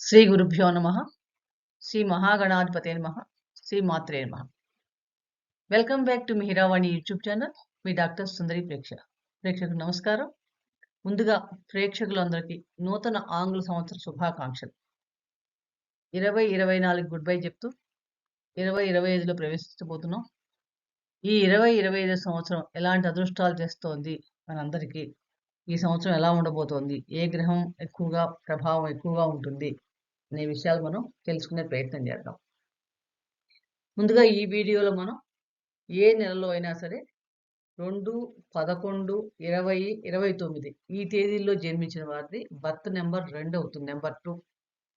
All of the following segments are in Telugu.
శ్రీ గురుభ్యో నమ. శ్రీ మహాగణాధిపతే నమ. శ్రీ మాత్రే నమ. Welcome back to Mihiravani YouTube channel. మీ డాక్టర్ సుందరి ప్రేక్షకులకు నమస్కారం. ముందుగా ప్రేక్షకులందరికీ నూతన ఆంగ్ల సంవత్సర శుభాకాంక్షలు. 2024 గుడ్ బై చెప్తూ 2025లో ప్రవేశించబోతున్నాం. ఈ 2025 సంవత్సరం ఎలాంటి అదృష్టాలు తెస్తోంది మనందరికీ, ఈ సంవత్సరం ఎలా ఉండబోతోంది, ఏ గ్రహం ఎక్కువగా ప్రభావం ఎక్కువగా ఉంటుంది అనే విషయాలు మనం తెలుసుకునే ప్రయత్నం చేద్దాం. ముందుగా ఈ వీడియోలో మనం ఏ నెలలో అయినా సరే 2, 11, 20, 29 ఈ తేదీల్లో జన్మించిన వారిది బర్త్ నెంబర్ 2 అవుతుంది, నెంబర్ 2.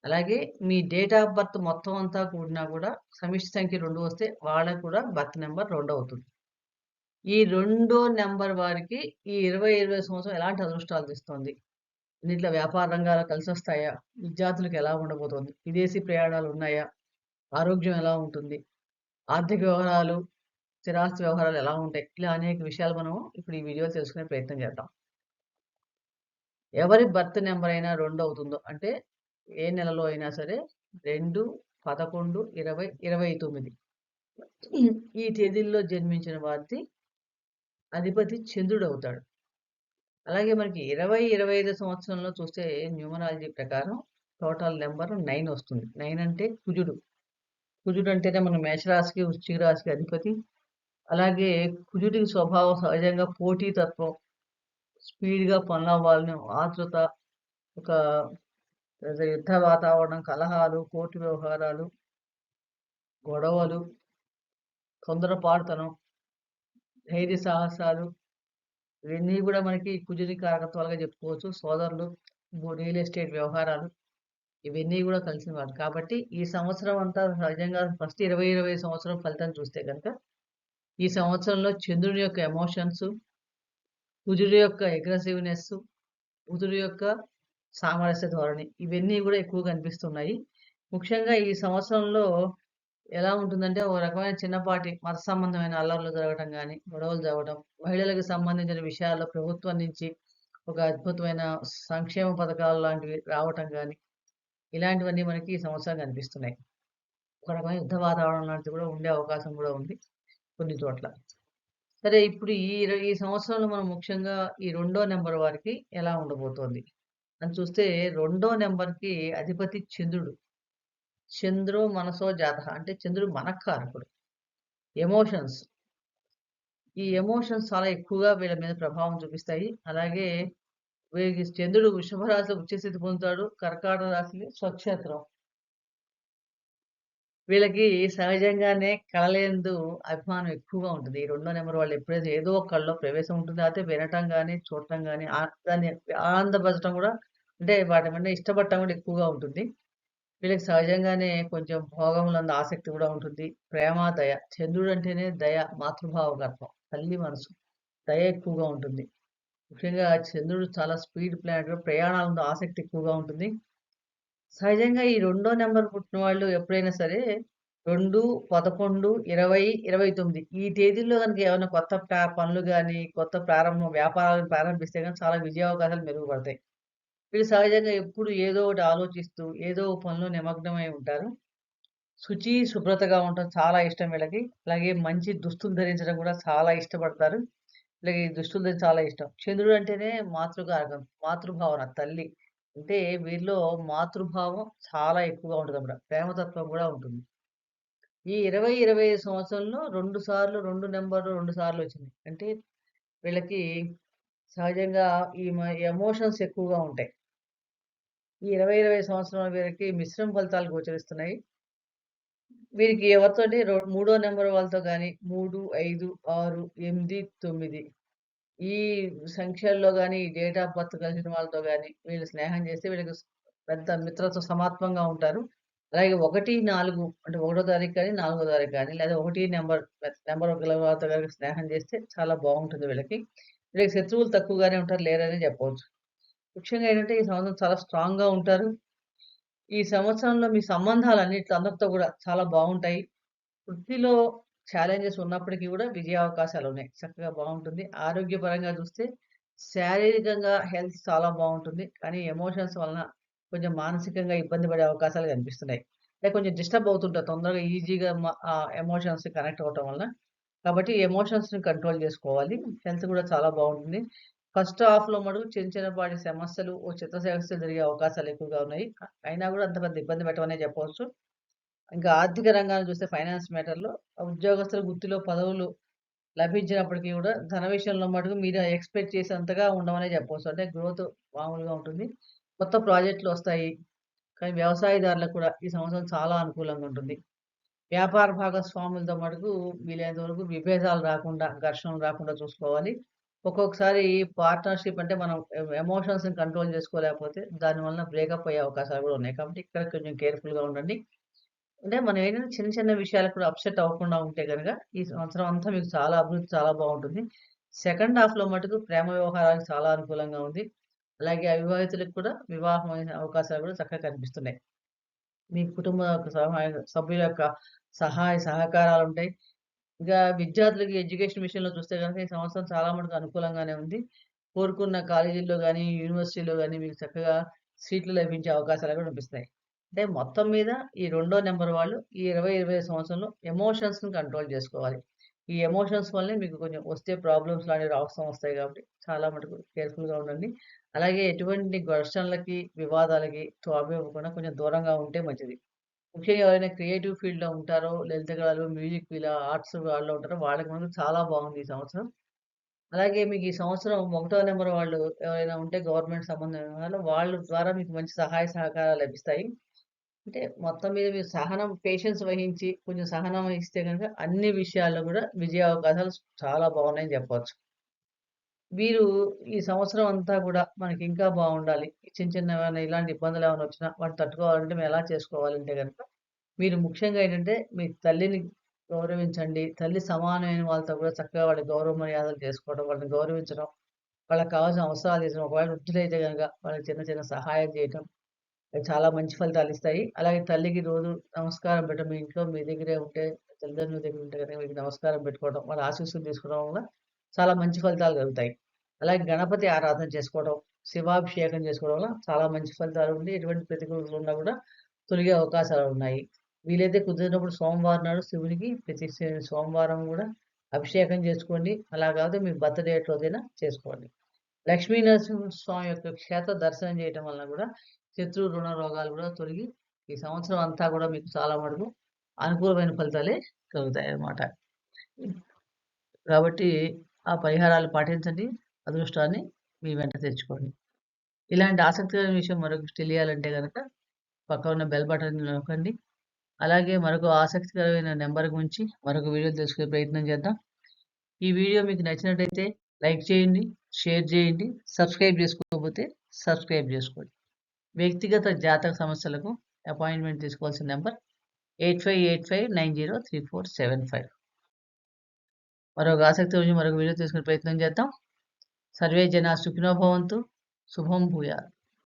అలాగే మీ డేట్ ఆఫ్ బర్త్ మొత్తం అంతా కూడినా కూడా సమిష్టి సంఖ్య 2 వస్తే వాళ్ళకు కూడా బర్త్ నెంబర్ 2 అవుతుంది. ఈ 2వ నెంబర్ వారికి ఈ 2020 సంవత్సరం ఎలాంటి అదృష్టాలు తెస్తోంది, అన్నిట్లో వ్యాపార రంగాలు కలిసి వస్తాయా, విద్యార్థులకు ఎలా ఉండబోతోంది, విదేశీ ప్రయాణాలు ఉన్నాయా, ఆరోగ్యం ఎలా ఉంటుంది, ఆర్థిక వ్యవహారాలు, స్థిరాస్తి వ్యవహారాలు ఎలా ఉంటాయి, ఇలా అనేక విషయాలు మనం ఇప్పుడు ఈ వీడియోలో తెలుసుకునే ప్రయత్నం చేద్దాం. ఎవరి బర్త్ నెంబర్ అయినా 2 అవుతుందో అంటే ఏ నెలలో అయినా సరే 2, 11, 20, 29 ఈ తేదీల్లో జన్మించిన వారికి అధిపతి చంద్రుడు అవుతాడు. అలాగే మనకి 2025 సంవత్సరంలో చూస్తే న్యూమరాలజీ ప్రకారం టోటల్ నెంబర్ 9 వస్తుంది. 9 అంటే కుజుడు. కుజుడు అంటేనే మన మేషరాశికి, వృశ్చిక రాశికి అధిపతి. అలాగే కుజుడికి స్వభావం సహజంగా పోటీతత్వం, స్పీడ్‌గా పనులవ్వాలని ఆతృత, ఒక యుద్ధ వాతావరణం, కలహాలు, కోర్టు వ్యవహారాలు, గొడవలు, తొందరపాటుతనం, ధైర్య సాహసాలు, ఇవన్నీ కూడా మనకి కుజుడి కారకత్వాలుగా చెప్పుకోవచ్చు. సోదరులు, రియల్ ఎస్టేట్ వ్యవహారాలు, ఇవన్నీ కూడా కలిసినవాడు. కాబట్టి ఈ సంవత్సరం అంతా సహజంగా ఫస్ట్ 2020 సంవత్సరం ఫలితం చూస్తే గనక ఈ సంవత్సరంలో చంద్రుని యొక్క ఎమోషన్స్, కుజుడి యొక్క అగ్రెసివ్‌నెస్, బుధుడి యొక్క సామరస్య ధోరణి, ఇవన్నీ కూడా ఎక్కువగా కనిపిస్తున్నాయి. ముఖ్యంగా ఈ సంవత్సరంలో ఎలా ఉంటుందంటే, ఓ రకమైన చిన్నపాటి మత సంబంధమైన అల్లర్లు జరగటం గానీ, గొడవలు జరగడం, మహిళలకు సంబంధించిన విషయాల్లో ప్రభుత్వం నుంచి ఒక అద్భుతమైన సంక్షేమ పథకాలు లాంటివి రావటం గానీ, ఇలాంటివన్నీ మనకి ఈ సంవత్సరం కనిపిస్తున్నాయి. ఒక రకమైన యుద్ధ వాతావరణం లాంటిది కూడా ఉండే అవకాశం కూడా ఉంది కొన్ని చోట్ల. సరే, ఇప్పుడు ఈ సంవత్సరంలో మనం ముఖ్యంగా ఈ 2వ నెంబర్ వారికి ఎలా ఉండబోతోంది అని చూస్తే, 2వ నెంబర్‌కి అధిపతి చంద్రుడు. చంద్రో మనసో జాతః అంటే చంద్రుడు మనఃకారకుడు. ఎమోషన్స్. ఈ ఎమోషన్స్ చాలా ఎక్కువగా వీళ్ళ మీద ప్రభావం చూపిస్తాయి. అలాగే వీరికి చంద్రుడు వృషభ రాశిలో ఉచ్చ స్థితి పొందుతాడు. కర్కాటక రాశిలో స్వక్షేత్రం. వీళ్ళకి సహజంగానే కళలందు అభిమానం ఎక్కువగా ఉంటుంది. ఈ 2వ నెంబర్ వాళ్ళు ఎప్పుడైతే ఏదో ఒక కళలో ప్రవేశం ఉంటుంది. లేకపోతే వినటం గాని, చూడటం గాని, దాన్ని ఆనందపరచడం కూడా, అంటే వాటి మీద ఇష్టపడటం కూడా ఎక్కువగా ఉంటుంది. వీళ్ళకి సహజంగానే కొంచెం భోగములందు ఆసక్తి కూడా ఉంటుంది. ప్రేమ, దయ. చంద్రుడు అంటేనే దయ, మాతృభావకత్వం, తల్లి మనసు, దయ ఎక్కువగా ఉంటుంది. ముఖ్యంగా చంద్రుడు చాలా స్పీడ్ ప్లానెట్. ప్రయాణాలందు ఆసక్తి ఎక్కువగా ఉంటుంది. సహజంగా ఈ 2వ నెంబర్ పుట్టిన వాళ్ళు ఎప్పుడైనా సరే 2, 11, 20, 29 ఈ తేదీల్లో గనుక ఏమైనా కొత్త పనులు గాని, కొత్త వ్యాపారాలు ప్రారంభిస్తే గనుక చాలా విజయావకాశాలు మెరుగుపడతాయి. వీళ్ళు సహజంగా ఎప్పుడు ఏదో ఒకటి ఆలోచిస్తూ, ఏదో ఒక పనిలో నిమగ్నమై ఉంటారు. శుభ్రతగా ఉండటం చాలా ఇష్టం వీళ్ళకి. అలాగే మంచి దుస్తులు ధరించడం కూడా చాలా ఇష్టపడతారు. వీళ్ళకి దుస్తులు ధరించడం చాలా ఇష్టం. చంద్రుడు అంటేనే మాతృకారకం, మాతృభావన, తల్లి. అంటే వీరిలో మాతృభావం చాలా ఎక్కువగా ఉంటదన్నమాట. ప్రేమతత్వం కూడా ఉంటుంది. ఈ 2025 సంవత్సరంలో 2 సార్లు 2 నంబర్‌లు 2 సార్లు వచ్చింది. అంటే వీళ్ళకి సహజంగా ఈ ఎమోషన్స్ ఎక్కువగా ఉంటాయి. ఈ 2020 సంవత్సరంలో వీరికి మిశ్రమ ఫలితాలు గోచరిస్తున్నాయి. వీరికి ఎవరితోటి మూడో నంబర్ వాళ్ళతో గాని 3, 5, 6, 8, 9 ఈ సంఖ్యల్లో గాని, ఈ డేట్ ఆఫ్ బర్త్ కలిసిన వాళ్ళతో గాని వీళ్ళు స్నేహం చేస్తే వీళ్ళకి పెద్ద మిత్రత్వ సమాత్మంగా ఉంటారు. అలాగే 1, 4 అంటే ఒకటో తారీఖు గాని, 4గో తారీఖు గాని, లేదా 1 నంబర్ గల వాళ్ళతో గనక స్నేహం చేస్తే చాలా బాగుంటుంది వీళ్ళకి. వీళ్ళకి శత్రువులు తక్కువగానే ఉంటారు, లేరనే చెప్పవచ్చు. ముఖ్యంగా ఏంటంటే ఈ సంవత్సరం చాలా స్ట్రాంగ్‌గా ఉంటారు. ఈ సంవత్సరంలో మీ సంబంధాలన్నిట్లో అందరితో కూడా చాలా బావుంటాయి. వృత్తిలో ఛాలెంజెస్ ఉన్నప్పటికీ కూడా విజయావకాశాలున్నాయి. చక్కగా బావుంటుంది. ఆరోగ్యపరంగా చూస్తే శారీరకంగా హెల్త్ చాలా బావుంటుంది. కానీ ఎమోషన్స్ వలన కొంచెం మానసికంగా ఇబ్బంది పడే అవకాశాలు కనిపిస్తున్నాయి. అంటే కొంచెం డిస్టర్బ్ అవుతుంటారు. తొందరగా ఈజీగా ఎమోషన్స్‌కి కనెక్ట్ అవ్వటం వల్ల. కాబట్టి ఎమోషన్స్‌ని కంట్రోల్ చేసుకోవాలి. హెల్త్ కూడా చాలా బావుంటుంది. ఫస్ట్ హాఫ్‌లో మటుకు చిన్న చిన్నపాటి సమస్యలు, ఓ చిత్తశేషలు జరిగే అవకాశాలు ఎక్కువగా ఉన్నాయి. అయినా కూడా అంత పెద్ద ఇబ్బంది పెట్టవనే చెప్పవచ్చు. ఇంకా ఆర్థిక రంగాన్ని చూస్తే ఫైనాన్స్ మ్యాటర్‌లో ఉద్యోగస్తుల వృత్తిలో పదవులు లభించినప్పటికీ కూడా ధన విషయంలో మటుకు మీరు ఎక్స్‌పెక్ట్ చేసేంతగా ఉండవనే చెప్పవచ్చు. అంటే గ్రోత్ మామూలుగా ఉంటుంది. కొత్త ప్రాజెక్టులొస్తాయి. కానీ వ్యవసాయదారులకు కూడా ఈ సంవత్సరం చాలా అనుకూలంగా ఉంటుంది. వ్యాపార భాగస్వాములతో మటుకు వీలైనంత వరకు విభేదాలు రాకుండా, ఘర్షణలు రాకుండా చూసుకోవాలి. ఒక్కొక్కసారి పార్ట్నర్‌షిప్ అంటే మనం ఎమోషన్స్‌ని కంట్రోల్ చేసుకోలేకపోతే దానివలన బ్రేకప్ అయ్యే అవకాశాలు కూడా ఉన్నాయి. కాబట్టి ఇక్కడ కొంచెం కేర్‌ఫుల్‌గా ఉండండి. అంటే మనం ఏంటంటే చిన్న చిన్న విషయాలకు కూడా అప్‌సెట్ అవ్వకుండా ఉంటే గనక ఈ సంవత్సరం అంతా మీకు చాలా అభివృద్ధి చాలా బావుంటుంది. సెకండ్ హాఫ్‌లో మటుకు ప్రేమ వ్యవహారాలకు చాలా అనుకూలంగా ఉంది. అలాగే అవివాహితులకు కూడా వివాహమైన అవకాశాలు కూడా చక్కగా కనిపిస్తున్నాయి. మీ కుటుంబ సభ్యుల యొక్క సహాయ సహకారాలుంటాయి. ఇంకా విద్యార్థులకి ఎడ్యుకేషన్ విషయంలో చూస్తే గనుక ఈ సంవత్సరం చాలా మటుకు అనుకూలంగానే ఉంది. కోరుకున్న కాలేజీల్లో గాని, యూనివర్సిటీలో గాని మీకు చక్కగా సీట్లు లభించే అవకాశాలు కూడా కనిపిస్తున్నాయి. అంటే మొత్తం మీద ఈ రెండో నంబర్ వాళ్ళు ఈ 25 సంవత్సరంలో ఎమోషన్స్‌ని కంట్రోల్ చేసుకోవాలి. ఈ ఎమోషన్స్ వల్లనే మీకు కొంచెం వస్తే ప్రాబ్లమ్స్ లాంటివి అవసరం వస్తాయి కాబట్టి చాలా మటుకు కేర్‌ఫుల్‌గా ఉండండి. అలాగే ఎటువంటి ఘర్షణలకి, వివాదాలకి తావివ్వకుండా కొంచెం దూరంగా ఉంటే మంచిది. ముఖ్యంగా ఎవరైనా క్రియేటివ్ ఫీల్డ్‌లో ఉంటారో, లలిత కళలు, మ్యూజిక్ ఇలా ఆర్ట్స్ వాళ్ళలో ఉంటారో వాళ్ళకి మాత్రం చాలా బాగుంది ఈ సంవత్సరం. అలాగే మీకు ఈ సంవత్సరం ఒకటో నంబర్ వాళ్ళు ఎవరైనా ఉంటే గవర్నమెంట్ సంబంధమైన వాళ్ళు, వాళ్ళ ద్వారా మీకు మంచి సహాయ సహకారాలు లభిస్తాయి. అంటే మొత్తం మీద మీరు సహనం, పేషెన్స్ వహించి కొంచెం సహనం వహిస్తే గనుక అన్ని విషయాల్లో కూడా విజయ అవకాశాలు చాలా బాగున్నాయని చెప్పవచ్చు. వీరు ఈ సంవత్సరం అంతా కూడా మనకి ఇంకా బావుండాలి. చిన్న చిన్నవేమైనా ఇలాంటి ఇబ్బందులేమైనా వచ్చినా వాటిని తట్టుకోవాలంటే మేము ఎలా చేసుకోవాలంటే గనుక, మీరు ముఖ్యంగా ఏంటంటే మీ తల్లిని గౌరవించండి. తల్లి సమానమైన వాళ్ళతో కూడా చక్కగా వాళ్ళకి గౌరవ మర్యాదలు చేసుకోవడం, వాళ్ళని గౌరవించడం, వాళ్ళకి కావాల్సిన అవసరాలు తీర్చడం. ఒకవేళ వృద్ధులైతే గనక వాళ్ళకి చిన్న చిన్న సహాయం చేయటం. అవి చాలా మంచి ఫలితాలిస్తాయి. అలాగే తల్లికి రోజు నమస్కారం పెట్టడం. మీ ఇంట్లో మీ దగ్గరే ఉంటే తల్లిదండ్రుల దగ్గర ఉంటే గనక మీకు నమస్కారం పెట్టుకోవడం, వాళ్ళ ఆశీస్సులు తీసుకోవడం వల్ల చాలా మంచి ఫలితాలు కలుగుతాయి. అలాగే గణపతి ఆరాధన చేసుకోవడం, శివాభిషేకం చేసుకోవడం వల్ల చాలా మంచి ఫలితాలు ఉండి ఎటువంటి ప్రతికూలతలు ఉన్నా కూడా తొలగే అవకాశాలున్నాయి. వీలైతే కుదిరినప్పుడు సోమవారం నాడు శివునికి ప్రతి సోమవారం కూడా అభిషేకం చేసుకోండి. అలా కాకపోతే మీ బర్త్‌డే రోజైనా చేసుకోండి. లక్ష్మీ నరసింహస్వామి యొక్క క్షేత్ర దర్శనం చేయటం వలన కూడా శత్రు, రుణ రోగాలు కూడా తొలగి ఈ సంవత్సరం అంతా కూడా మీకు చాలా మటుకు అనుకూలమైన ఫలితాలే కలుగుతాయన్నమాట. కాబట్టి ఆ పరిహారాలు పాటించండి. అదృష్టాన్ని మీ వెంట తెచ్చుకోండి. ఇలాంటి ఆసక్తికరమైన విషయం మరొకటి తెలియాలంటే గనక పక్కన ఉన్న బెల్ బటన్ నొక్కండి. అలాగే మరొక ఆసక్తికరమైన నంబర్ గురించి మరొక వీడియో తెలుసుకునే ప్రయత్నం చేద్దాం. ఈ వీడియో మీకు నచ్చినట్టయితే లైక్ చేయండి, షేర్ చేయండి, సబ్స్క్రైబ్ చేసుకోకపోతే సబ్స్క్రైబ్ చేసుకోండి. వ్యక్తిగత జాతక సమస్యలకు అపాయింట్‌మెంట్ తీసుకోవాల్సిన నంబర్ 8585903475. మరొక ఆసక్తికరమైన మరొక వీడియో తీసుకునే ప్రయత్నం చేద్దాం. సర్వే జనా సుఖినో భవంతు. శుభం భూయాత్.